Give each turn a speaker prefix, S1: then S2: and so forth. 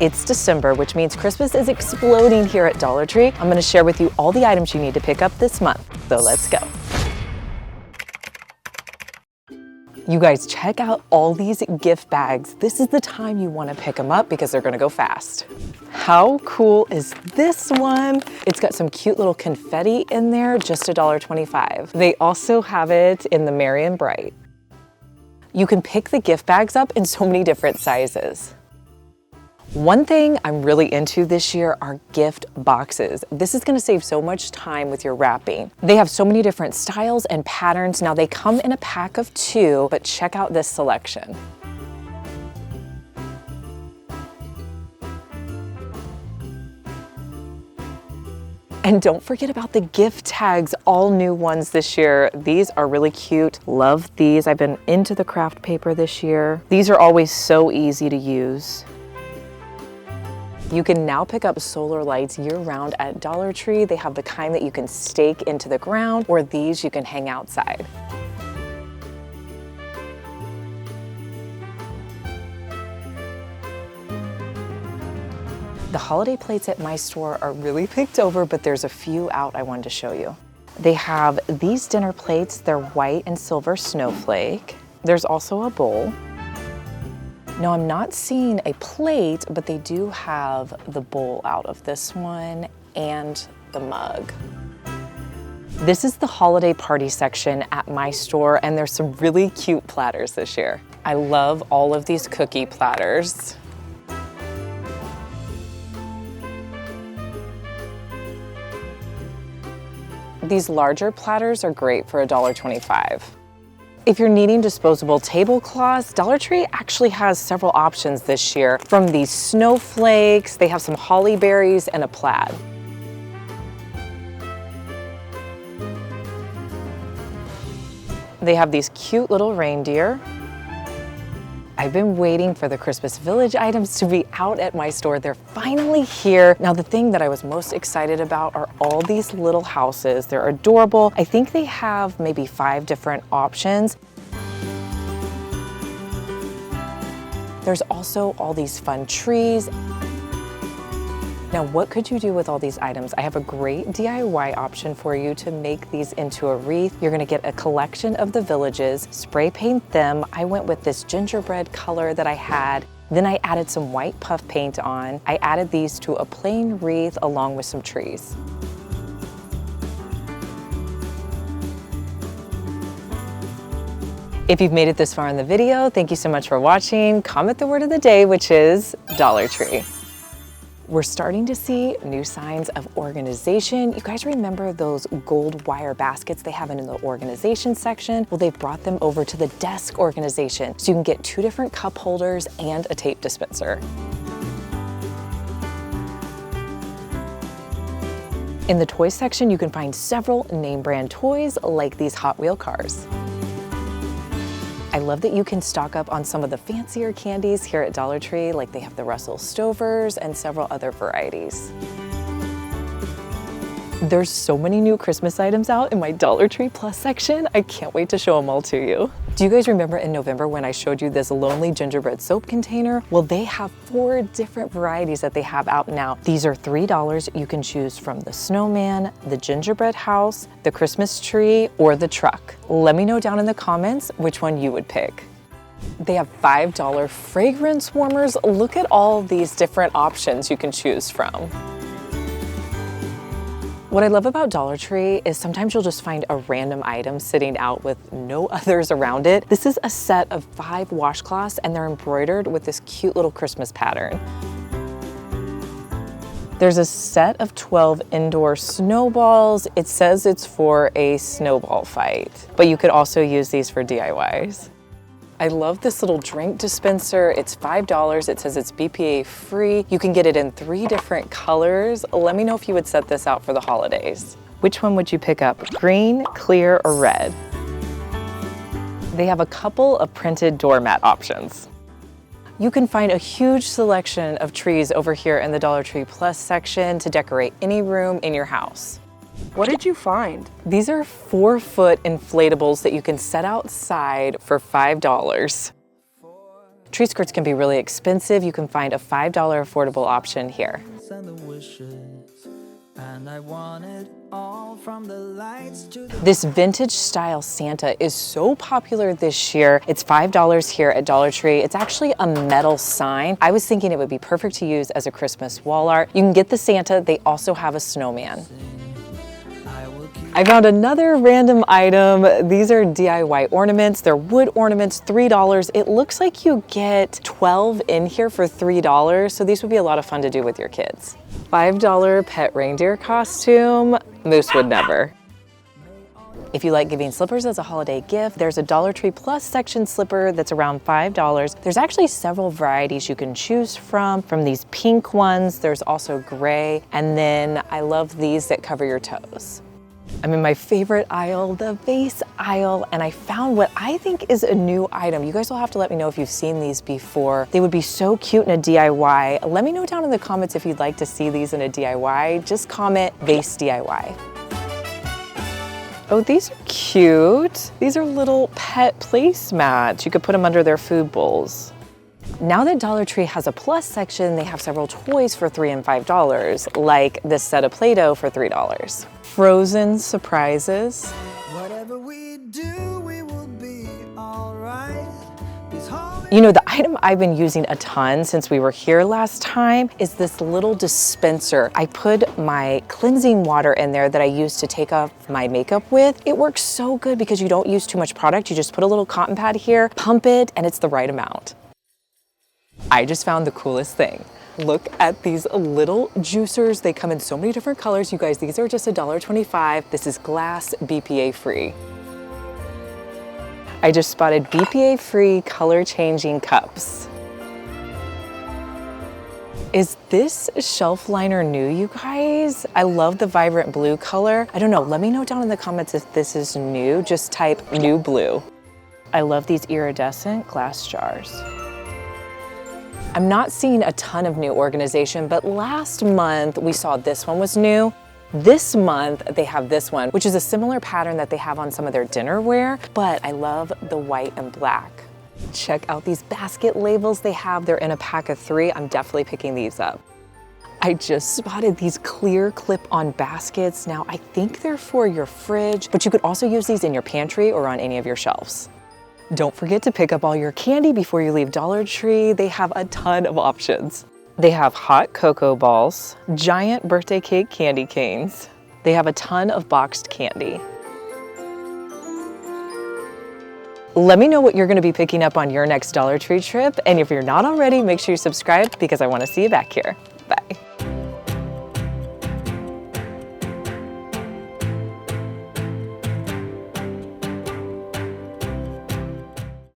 S1: It's December, which means Christmas is exploding here at Dollar Tree. I'm gonna share with you all the items you need to pick up this month. So let's go. You guys, check out all these gift bags. This is the time you want to pick them up because they're going to go fast. How cool is this one? It's got some cute little confetti in there, just $1.25. They also have it in the Merry and Bright. You can pick the gift bags up in so many different sizes. One thing I'm really into this year are gift boxes. This is gonna save so much time with your wrapping. They have so many different styles and patterns. Now they come in a pack of 2, but check out this selection. And don't forget about the gift tags, all new ones this year. These are really cute. Love these. I've been into the craft paper this year. These are always so easy to use. You can now pick up solar lights year-round at Dollar Tree. They have the kind that you can stake into the ground, or these you can hang outside. The holiday plates at my store are really picked over, but there's a few out I wanted to show you. They have these dinner plates. They're white and silver snowflake. There's also a bowl. Now I'm not seeing a plate, but they do have the bowl out of this one and the mug. This is the holiday party section at my store, and there's some really cute platters this year. I love all of these cookie platters. These larger platters are great for $1.25. If you're needing disposable tablecloths, Dollar Tree actually has several options this year. From these snowflakes, they have some holly berries and a plaid. They have these cute little reindeer. I've been waiting for the Christmas Village items to be out at my store. They're finally here. Now, the thing that I was most excited about are all these little houses. They're adorable. I think they have maybe 5 different options. There's also all these fun trees. Now, what could you do with all these items? I have a great DIY option for you to make these into a wreath. You're gonna get a collection of the villages, spray paint them. I went with this gingerbread color that I had. Then I added some white puff paint on. I added these to a plain wreath along with some trees. If you've made it this far in the video, thank you so much for watching. Comment the word of the day, which is Dollar Tree. We're starting to see new signs of organization. You guys remember those gold wire baskets they have in the organization section? Well, they've brought them over to the desk organization. So you can get 2 different cup holders and a tape dispenser. In the toy section, you can find several name brand toys like these Hot Wheel cars. I love that you can stock up on some of the fancier candies here at Dollar Tree, like they have the Russell Stovers and several other varieties. There's so many new Christmas items out in my Dollar Tree Plus section. I can't wait to show them all to you. Do you guys remember in November when I showed you this lonely gingerbread soap container? Well, they have 4 different varieties that they have out now. These are $3. You can choose from the snowman, the gingerbread house, the Christmas tree, or the truck. Let me know down in the comments which one you would pick. They have $5 fragrance warmers. Look at all these different options you can choose from. What I love about Dollar Tree is sometimes you'll just find a random item sitting out with no others around it. This is a set of 5 washcloths, and they're embroidered with this cute little Christmas pattern. There's a set of 12 indoor snowballs. It says it's for a snowball fight, but you could also use these for DIYs. I love this little drink dispenser. It's $5. It says it's BPA free. You can get it in 3 different colors. Let me know if you would set this out for the holidays. Which one would you pick up? Green, clear, or red? They have a couple of printed doormat options. You can find a huge selection of trees over here in the Dollar Tree Plus section to decorate any room in your house.
S2: What did you find?
S1: These are 4-foot inflatables that you can set outside for $5. Tree skirts can be really expensive. You can find a $5 affordable option here.
S3: And I want it all from the lights to the...
S1: This vintage style Santa is so popular this year. It's $5 here at Dollar Tree. It's actually a metal sign. I was thinking it would be perfect to use as a Christmas wall art. You can get the Santa. They also have a snowman. I found another random item. These are DIY ornaments. They're wood ornaments, $3. It looks like you get 12 in here for $3, so these would be a lot of fun to do with your kids. $5 pet reindeer costume. Moose would never. If you like giving slippers as a holiday gift, there's a Dollar Tree Plus section slipper that's around $5. There's actually several varieties you can choose from these pink ones. There's also gray, and then I love these that cover your toes. I'm in my favorite aisle, the vase aisle, and I found what I think is a new item. You guys will have to let me know if you've seen these before. They would be so cute in a DIY. Let me know down in the comments if you'd like to see these in a DIY. Just comment vase DIY. Oh, these are cute. These are little pet placemats. You could put them under their food bowls. Now that Dollar Tree has a plus section, they have several toys for $3 and $5, like this set of Play-Doh for $3. Frozen surprises.
S3: Whatever we do, we will be all right.
S1: You know, the item I've been using a ton since we were here last time is this little dispenser. I put my cleansing water in there that I use to take off my makeup with. It works so good because you don't use too much product. You just put a little cotton pad here, pump it, and it's the right amount. I just found the coolest thing. Look at these little juicers. They come in so many different colors. You guys, these are just $1.25. This is glass, BPA free. I just spotted BPA free color changing cups. Is this shelf liner new, you guys? I love the vibrant blue color. I don't know, let me know down in the comments if this is new. Just type new blue. I love these iridescent glass jars. I'm not seeing a ton of new organization, but last month we saw this one was new. This month they have this one, which is a similar pattern that they have on some of their dinnerware, but I love the white and black. Check out these basket labels they have. They're in a pack of 3. I'm definitely picking these up. I just spotted these clear clip-on baskets. Now I think they're for your fridge, but you could also use these in your pantry or on any of your shelves. Don't forget to pick up all your candy before you leave Dollar Tree. They have a ton of options. They have hot cocoa balls, giant birthday cake candy canes. They have a ton of boxed candy. Let me know what you're gonna be picking up on your next Dollar Tree trip. And if you're not already, make sure you subscribe because I wanna see you back here.